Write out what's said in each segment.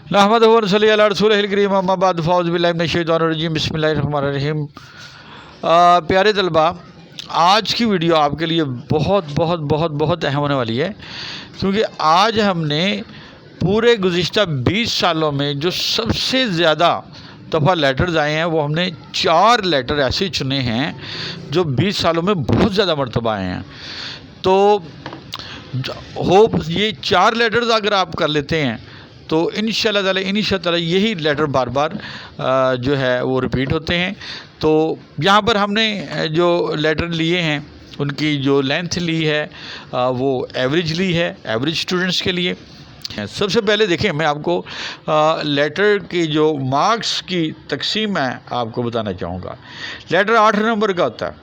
नहमदुहु व नसल्ली अला रसूलिहिल करीम अम्मा बाद फ़ाऊज़ु बिल्लाहि मिनश शैतानिर रजीम बिस्मिल्लाहिर रहमानिर रहीम। प्यारे तलबा, आज की वीडियो आपके लिए बहुत बहुत बहुत बहुत अहम होने वाली है, क्योंकि आज हमने पूरे गुज़िश्ता 20 सालों में जो सबसे ज़्यादा दफ़ा लेटर्स आए हैं वो हमने 4 लेटर ऐसे चुने हैं जो 20 सालों में बहुत ज़्यादा मरतबा आए हैं। तो होप ये 4 लेटर्स अगर आप कर लेते हैं तो इंशाल्लाह ताला यही लेटर बार बार जो है वो रिपीट होते हैं। तो यहाँ पर हमने जो लेटर लिए हैं उनकी जो लेंथ ली है वो एवरेज ली है, एवरेज स्टूडेंट्स के लिए। सबसे पहले देखें, मैं आपको लेटर की जो मार्क्स की तकसीम है आपको बताना चाहूँगा। लेटर 8 नंबर का होता है।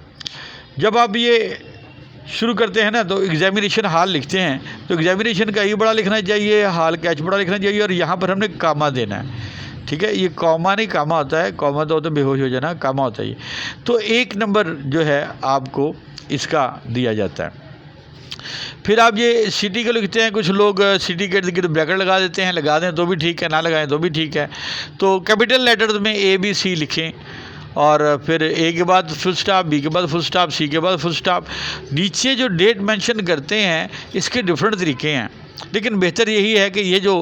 जब आप ये शुरू करते हैं ना तो एग्जामिनेशन हाल लिखते हैं, तो एग्जामिनेशन का ई बड़ा लिखना चाहिए, हाल कैच बड़ा लिखना चाहिए, और यहाँ पर हमने कामा देना है। ठीक है, ये कॉमा नहीं कामा होता है, कॉमा तो बेहोश हो जाना, कामा होता है ये। तो 1 नंबर जो है आपको इसका दिया जाता है। फिर आप ये सिटी को लिखते हैं, कुछ लोग सिटी के इर्द ब्रैकेट लगा देते हैं, लगा दें तो भी ठीक है, ना लगाएं तो भी ठीक है। तो कैपिटल लेटर्स में ABC लिखें, और फिर ए के बाद फुल स्टॉप, बी के बाद फुल स्टॉप, सी के बाद फुल स्टॉप। नीचे जो डेट मेंशन करते हैं इसके डिफरेंट तरीके हैं, लेकिन बेहतर यही है कि ये जो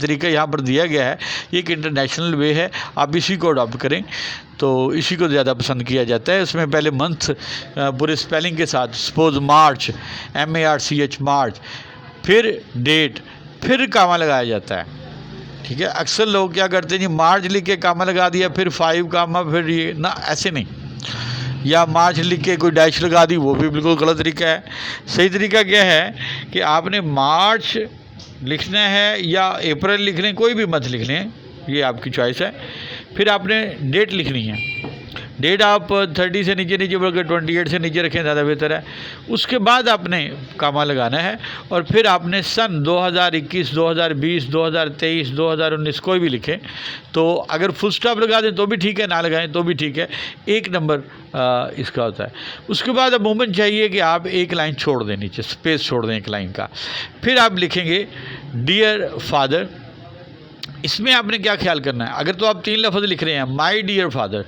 तरीका यहाँ पर दिया गया है ये एक इंटरनेशनल वे है, आप इसी को अडॉप्ट करें तो इसी को ज़्यादा पसंद किया जाता है। इसमें पहले मंथ पूरे स्पेलिंग के साथ, सपोज मार्च, MARCH मार्च, फिर डेट, फिर कामा लगाया जाता है। ठीक है, अक्सर लोग क्या करते हैं जी, मार्च लिख के कामा लगा दिया, फिर 5 कामा, फिर ये ना, ऐसे नहीं। या मार्च लिख के कोई डैश लगा दी, वो भी बिल्कुल गलत तरीका है। सही तरीका क्या है कि आपने मार्च लिखना है या अप्रैल लिख लें, कोई भी मंथ लिख लें, ये आपकी चॉइस है। फिर आपने डेट लिखनी है, डेट आप 30 से नीचे बल्कि 28 से नीचे रखें, ज़्यादा बेहतर है। उसके बाद आपने कामा लगाना है, और फिर आपने सन 2021, 2020, 2023, 2019 कोई भी लिखें। तो अगर फुल स्टॉप लगा दें तो भी ठीक है, ना लगाएं तो भी ठीक है। 1 नंबर इसका होता है। उसके बाद अमूमन चाहिए कि आप एक लाइन छोड़ दें, नीचे स्पेस छोड़ दें 1 लाइन का। फिर आप लिखेंगे डियर फादर। इसमें आपने क्या ख्याल करना है, अगर तो आप 3 लफ्ज़ लिख रहे हैं, माई डियर फादर,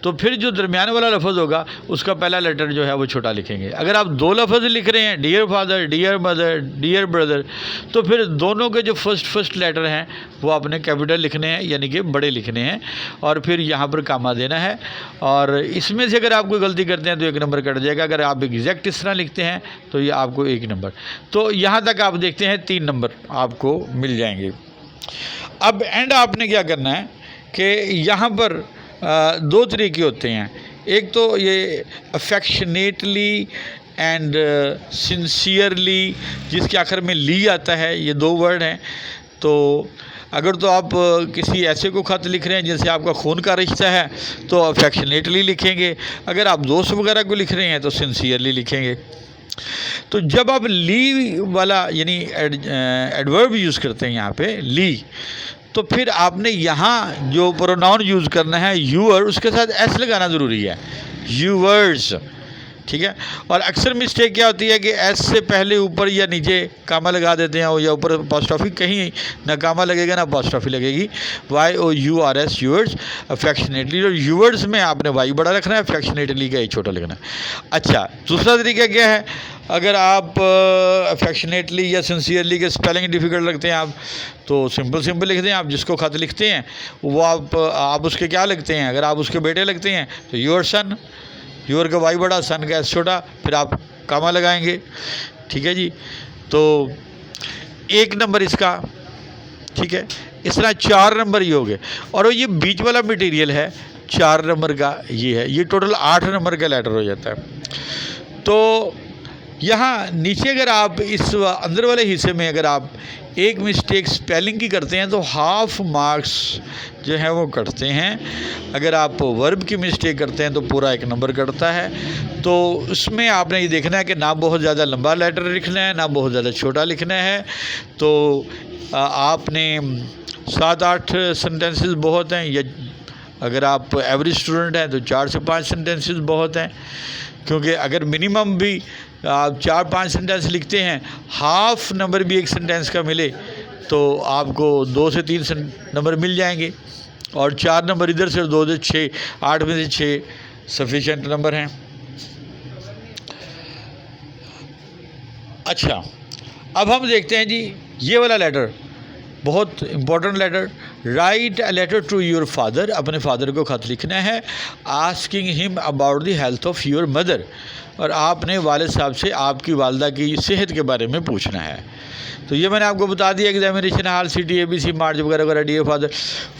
तो फिर जो दरमियान वाला लफ्ज़ होगा उसका पहला लेटर जो है वो छोटा लिखेंगे। अगर आप 2 लफ्ज़ लिख रहे हैं, dear father, dear mother, dear brother, तो फिर दोनों के जो फर्स्ट लेटर हैं वो आपने कैपिटल लिखने हैं, यानी कि बड़े लिखने हैं, और फिर यहाँ पर कामा देना है। और इसमें से अगर आप कोई गलती करते हैं तो 1 नंबर कट जाएगा। अगर आप एग्जैक्ट इस तरह लिखते हैं तो ये आपको 1 नंबर। तो यहाँ तक आप देखते हैं 3 नंबर आपको मिल जाएंगे। अब एंड आपने क्या करना है कि यहाँ पर 2 तरीके होते हैं। एक तो ये अफेक्शनेटली एंड सिंसियरली, जिसके आखिर में ली आता है, ये 2 वर्ड हैं। तो अगर तो आप किसी ऐसे को ख़त लिख रहे हैं जिनसे आपका खून का रिश्ता है तो अफेक्शनेटली लिखेंगे, अगर आप दोस्त वगैरह को लिख रहे हैं तो सिंसियरली लिखेंगे। तो जब आप ली वाला यानी एडवर्ब यूज़ करते हैं यहाँ पे ली, तो फिर आपने यहाँ जो प्रोनाउन यूज़ करना है यूअर, उसके साथ एस लगाना ज़रूरी है, यूवर्स। ठीक है, और अक्सर मिस्टेक क्या होती है कि एस से पहले ऊपर या नीचे कामा लगा देते हैं, या ऊपर अपॉस्ट्रोफी, कहीं ना कामा लगेगा ना अपॉस्ट्रोफी लगेगी। YOURS yours, affectionately. और यूवर्स में आपने वाई बड़ा रखना है, अफेक्शनेटली का छोटा लिखना है। अच्छा, दूसरा तरीका क्या है, अगर आप अफेक्शनेटली या सिंसियरली के स्पेलिंग डिफ़िकल्ट लगते हैं आप, तो सिंपल लिख दें। आप जिसको ख़त लिखते हैं वो आप उसके क्या लिखते हैं, अगर आप उसके बेटे लगते हैं तो योर सन, योर का वाई बड़ा, सन का एस छोटा, फिर आप कामा लगाएंगे। ठीक है जी, तो 1 नंबर इसका। ठीक है, इस तरह 4 नंबर ये हो गए, और ये बीच वाला मटेरियल है 4 नंबर का, ये है, ये टोटल 8 नंबर का लेटर हो जाता है। तो यहाँ नीचे अगर आप इस अंदर वाले हिस्से में अगर आप एक मिस्टेक स्पेलिंग की करते हैं तो हाफ मार्क्स जो है वो कटते हैं। अगर आप वर्ब की मिस्टेक करते हैं तो पूरा 1 नंबर कटता है। तो उसमें आपने ये देखना है कि ना बहुत ज़्यादा लंबा लेटर लिखना है, ना बहुत ज़्यादा छोटा लिखना है। तो आपने 7-8 सेंटेंसेस बहुत हैं, या अगर आप एवरेज स्टूडेंट हैं तो 4 से 5 सेंटेंसेस बहुत हैं, क्योंकि अगर मिनिमम भी आप 4-5 सेंटेंस लिखते हैं, हाफ नंबर भी एक सेंटेंस का मिले तो आपको 2 से 3 नंबर मिल जाएंगे, और 4 नंबर इधर से, 2 से 6, 8 में से 6 सफिशेंट नंबर हैं। अच्छा, अब हम देखते हैं जी ये वाला लेटर, बहुत important letter. Write a letter to your father, अपने फादर को ख़त लिखना है। Asking him about the health of your mother, और आपने वालिद साहब से आपकी वालदा की सेहत के बारे में पूछना है। तो ये मैंने आपको बता दिया, examination hall, city, ABC, March वगैरह वगैरह। Dear father,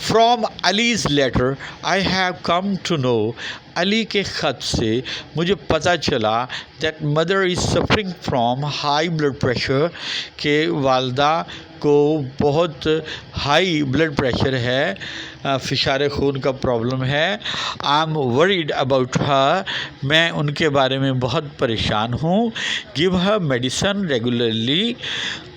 from Ali's letter I have come to know, Ali के ख़त से मुझे पता चला that mother is suffering from high blood pressure, के वालदा को बहुत हाई ब्लड प्रेशर है, फिशार खून का प्रॉब्लम है। I am worried about her, मैं उनके बारे में बहुत परेशान हूँ। गिव हर मेडिसन रेगुलरली,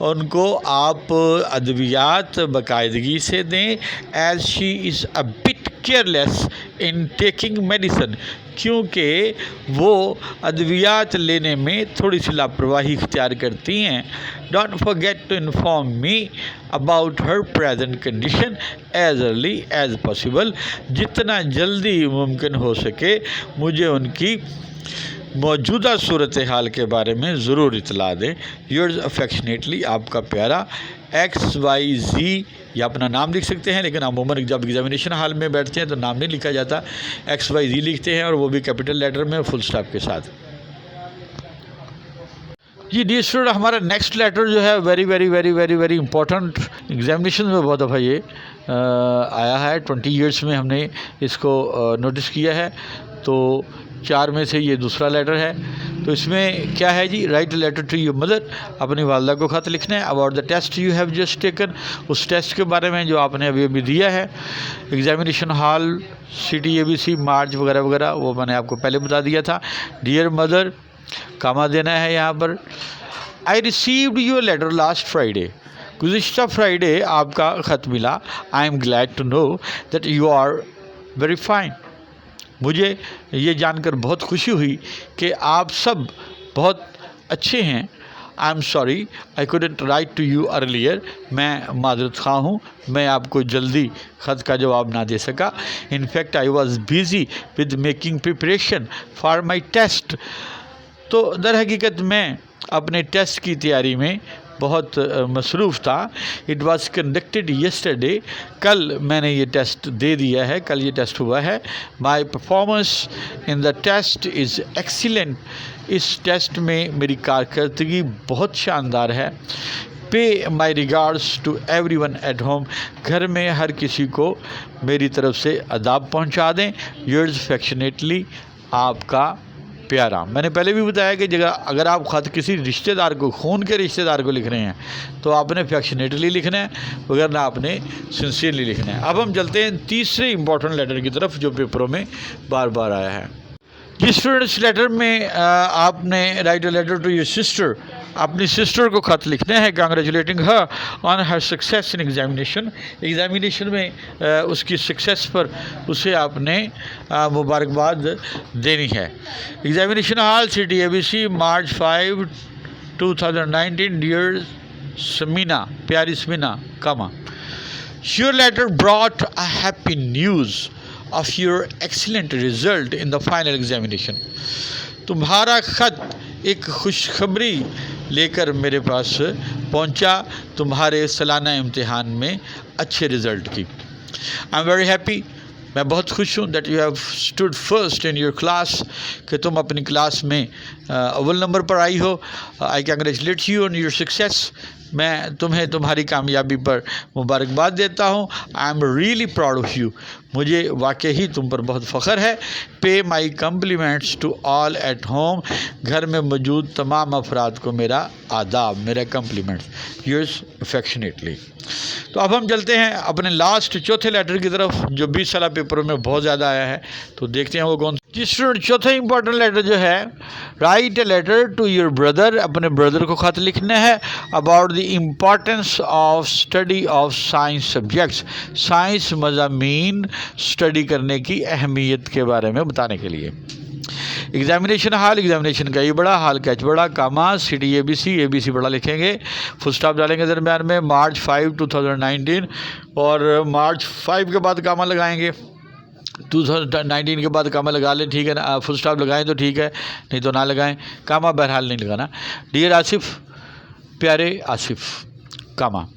उनको आप अद्वियात बाकायदगी से दें। As she is a bit careless in taking medicine, क्योंकि वो अद्वियात लेने में थोड़ी सी लापरवाही इख्तियार करती हैं। Don't forget to inform me about her present condition as early as possible, जितना जल्दी मुमकिन हो सके मुझे उनकी मौजूदा सूरत हाल के बारे में ज़रूर इतला दें। योर्स अफेक्शनेटली, आपका प्यारा XYZ, या अपना नाम लिख सकते हैं, लेकिन अमूमन जब एग्जामिनेशन हॉल में बैठते हैं तो नाम नहीं लिखा जाता, XYZ लिखते हैं, और वो भी कैपिटल लेटर में फुल स्टॉप के साथ। जी डियर स्टूडेंट, हमारा नेक्स्ट लेटर जो है very very very very very important, examination में बहुत दफ़ा ये आया है। 20 ईयर्स में हमने इसको नोटिस किया है। तो 4 में से ये दूसरा लेटर है। तो इसमें क्या है जी, write letter to your mother, अपनी वालदा को ख़त लिखना है। About the test you have just taken, उस टेस्ट के बारे में जो आपने अभी अभी दिया है। Examination hall, city, ABC, March वगैरह वगैरह, वो मैंने आपको पहले बता दिया था। डियर मदर, कामा देना है यहाँ पर। I received your letter last Friday, गुज़िश्ता फ्राइडे आपका ख़त मिला। I am glad to know that you are very fine, मुझे ये जानकर बहुत खुशी हुई कि आप सब बहुत अच्छे हैं। I am sorry I couldn't write to you earlier, मैं माजरत ख़्वाह हूँ, मैं आपको जल्दी ख़त का जवाब ना दे सका। In fact I was busy with making preparation for my test, तो दर हकीकत मैं अपने टेस्ट की तैयारी में बहुत मसरूफ़ था। इट वॉज़ कंडक्टेड येस्टरडे, कल मैंने ये टेस्ट दे दिया है, कल ये टेस्ट हुआ है। My performance in the test is excellent, इस टेस्ट में मेरी कारकर्दगी बहुत शानदार है। Pay my regards to everyone at home, घर में हर किसी को मेरी तरफ से अदाब पहुँचा दें। योर्स अफेक्शनेटली, आपका प्यारा। मैंने पहले भी बताया कि अगर आप ख़त किसी रिश्तेदार को, खून के रिश्तेदार को लिख रहे हैं, तो आपने अफेक्शनेटली लिखना है, वगैरह आपने सिंसियरली लिखना है। अब हम चलते हैं तीसरे इंपॉर्टेंट लेटर की तरफ जो पेपरों में बार बार आया है। जिस स्टूडेंट्स लेटर में आपने write a letter to your sister, अपनी सिस्टर को ख़त लिखना है, congratulating her on her success in examination, examination में उसकी सक्सेस पर उसे आपने मुबारकबाद देनी है। Examination hall, city, ABC, March 5, 2019। Dear Sameena, प्यारी Sameena, comma, your letter brought a happy news of your excellent result in the final examination, तुम्हारा ख़त एक खुशखबरी लेकर मेरे पास पहुंचा तुम्हारे सालाना इम्तिहान में अच्छे रिज़ल्ट की। आई एम वेरी हैप्पी, मैं बहुत खुश हूँ that you have stood first in your class, कि तुम अपनी क्लास में अव्वल नंबर पर आई हो। आई कैंग्रेचुलेट यू ऑन योर सक्सेस, मैं तुम्हें तुम्हारी कामयाबी पर मुबारकबाद देता हूँ। I am really proud of you, मुझे वाकई ही तुम पर बहुत फ़ख्र है। Pay my complements to all at home, घर में मौजूद तमाम अफराद को मेरा आदाब, मेरा कम्प्लीमेंट्स। Yours affectionately. तो अब हम चलते हैं अपने लास्ट चौथे लेटर की तरफ, जो 20 साल पेपरों में बहुत ज़्यादा आया है। तो देखते हैं वो कौन। जी स्टूडेंट, चौथा इंपॉर्टेंट लेटर जो है, write a letter to your brother, अपने ब्रदर को ख़त लिखना है। About the importance of study of science subjects, science मज़ामीन स्टडी करने की अहमियत के बारे में बताने के लिए। एग्जामिनेशन हॉल, एग्जामिनेशन का ये बड़ा, हॉल कैच बड़ा, कामा सिटी ABC, ABC बड़ा लिखेंगे, फुल स्टॉप डालेंगे दरम्यान में, March 5, 2019, और March 5 के बाद कामा लगाएंगे, 2019 के बाद कामा लगा लें, ठीक है ना। फुल स्टॉप लगाएं तो ठीक है, नहीं तो ना लगाएं, कामा बहरहाल नहीं लगाना। डियर आसिफ, प्यारे Asif, comma,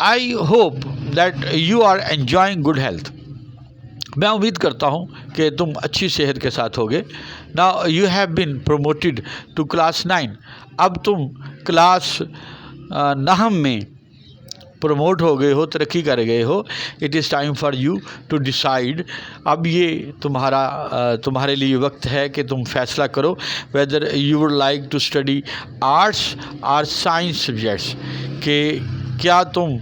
I hope that you are enjoying good health. मैं उम्मीद करता हूँ कि तुम अच्छी सेहत के साथ होगे। Now you have been promoted to class 9, अब तुम क्लास 9 में प्रमोट हो गए हो, तरक्की कर गए हो। It is time for you to decide, अब ये तुम्हारे लिए वक्त है कि तुम फैसला करो whether you would like to study arts और साइंस सब्जेक्ट्स, कि क्या तुम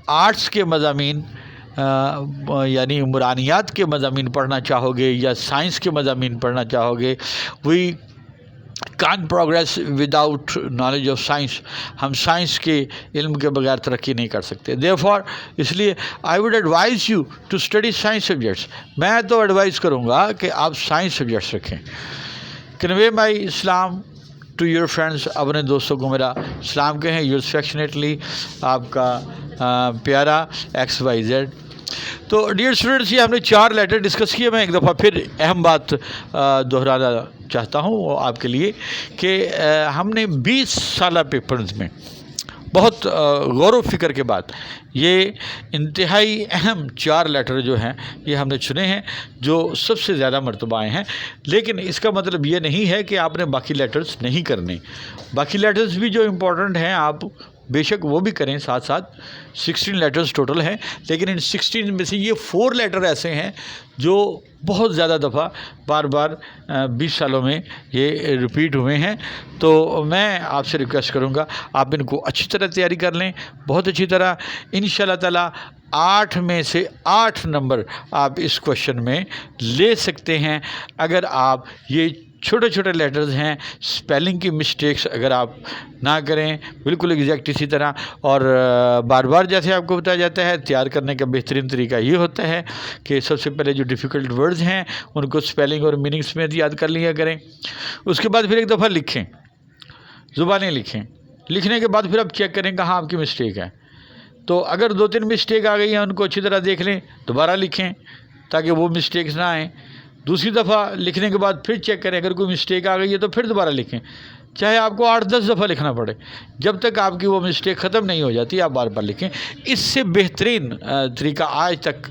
आर्ट्स के मज़ामीन यानी उमरानियात के मज़ामीन पढ़ना चाहोगे या साइंस के मज़ामीन पढ़ना चाहोगे। We can progress without knowledge of science, हम साइंस के इल्म के बगैर तरक्की नहीं कर सकते। देयरफॉर इसलिए I would advise you to study science subjects, मैं तो एडवाइज़ करूँगा कि आप साइंस सब्जेक्ट्स रखें। Convey my Islam to your friends, अपने दोस्तों को मेरा सलाम कहें। योर्स अफेक्शनेटली, आपका प्यारा XYZ। तो डियर स्टूडेंट्स, ये हमने 4 लेटर डिस्कस किए। मैं एक दफ़ा फिर अहम बात दोहराना चाहता हूँ आपके लिए कि हमने 20 साल पेपर्स में बहुत गौर व फिक्र के बाद ये इंतहाई अहम 4 लेटर जो हैं ये हमने चुने हैं जो सबसे ज़्यादा मरतबा आए हैं। लेकिन इसका मतलब ये नहीं है कि आपने बाकी लेटर्स नहीं करने, बाकी लेटर्स भी जो इम्पोर्टेंट हैं आप बेशक वो भी करें साथ साथ। 16 लेटर्स टोटल हैं, लेकिन इन 16 में से ये 4 लेटर ऐसे हैं जो बहुत ज़्यादा दफ़ा बार बार 20 सालों में ये रिपीट हुए हैं। तो मैं आपसे रिक्वेस्ट करूँगा आप इनको अच्छी तरह तैयारी कर लें, बहुत अच्छी तरह। इंशाल्लाह ताला 8 में से 8 नंबर आप इस क्वेश्चन में ले सकते हैं अगर आप ये छोटे छोटे लेटर्स हैं, स्पेलिंग की मिस्टेक्स अगर आप ना करें बिल्कुल एग्जैक्ट इसी तरह। और बार बार जैसे आपको बताया जाता है, तैयार करने का बेहतरीन तरीका ये होता है कि सबसे पहले जो डिफ़िकल्ट वर्ड्स हैं उनको स्पेलिंग और मीनिंग समेत याद कर लिया करें। उसके बाद फिर एक दफ़ा लिखें, ज़ुबानी लिखें। लिखने के बाद फिर आप चेक करें कहाँ आपकी मिस्टेक है। तो अगर 2-3 मिस्टेक आ गई हैं उनको अच्छी तरह देख लें, दोबारा लिखें ताकि वो मिस्टेक्स ना आएँ। दूसरी दफ़ा लिखने के बाद फिर चेक करें, अगर कोई मिस्टेक आ गई है तो फिर दोबारा लिखें। चाहे आपको 8-10 दफ़ा लिखना पड़े, जब तक आपकी वो मिस्टेक ख़त्म नहीं हो जाती आप बार बार लिखें। इससे बेहतरीन तरीका आज तक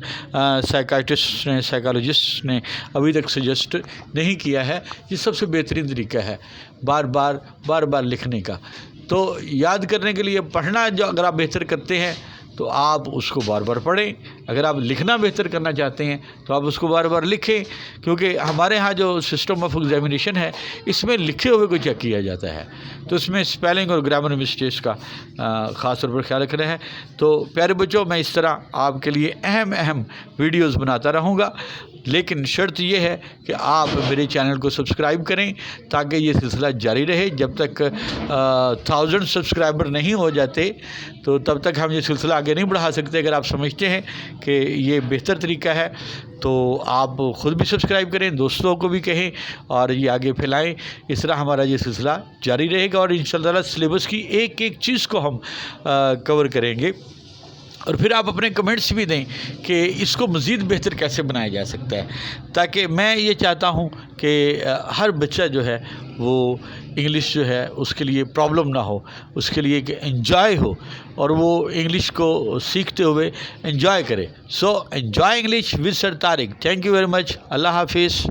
साइकाइट्रिस्ट ने, साइकोलॉजिस्ट ने अभी तक सजेस्ट नहीं किया है। ये सबसे बेहतरीन तरीका है बार बार लिखने का। तो याद करने के लिए पढ़ना जो अगर आप बेहतर करते हैं तो आप उसको बार बार पढ़ें। अगर आप लिखना बेहतर करना चाहते हैं तो आप उसको बार बार लिखें, क्योंकि हमारे यहाँ जो सिस्टम ऑफ एग्जामिनेशन है इसमें लिखे हुए को चेक किया जाता है, तो इसमें स्पेलिंग और ग्रामर मिस्टेक्स का ख़ास तौर पर ख्याल रखना है। तो प्यारे बच्चों, मैं इस तरह आपके लिए अहम वीडियोज़ बनाता रहूँगा, लेकिन शर्त यह है कि आप मेरे चैनल को सब्सक्राइब करें ताकि ये सिलसिला जारी रहे। जब तक 1000 सब्सक्राइबर नहीं हो जाते तो तब तक हम ये सिलसिला आगे नहीं बढ़ा सकते। अगर आप समझते हैं कि ये बेहतर तरीका है तो आप ख़ुद भी सब्सक्राइब करें, दोस्तों को भी कहें और ये आगे फैलाएं। इस तरह हमारा ये सिलसिला जारी रहेगा और इंशाअल्लाह सिलेबस की एक एक चीज़ को हम कवर करेंगे। और फिर आप अपने कमेंट्स भी दें कि इसको मज़ीद बेहतर कैसे बनाया जा सकता है, ताकि मैं ये चाहता हूँ कि हर बच्चा जो है वो इंग्लिश जो है उसके लिए प्रॉब्लम ना हो, उसके लिए कि एंजॉय हो और वो इंग्लिश को सीखते हुए एंजॉय करे। So enjoy English with sir Tariq. Thank you very much. अल्लाह हाफिज़।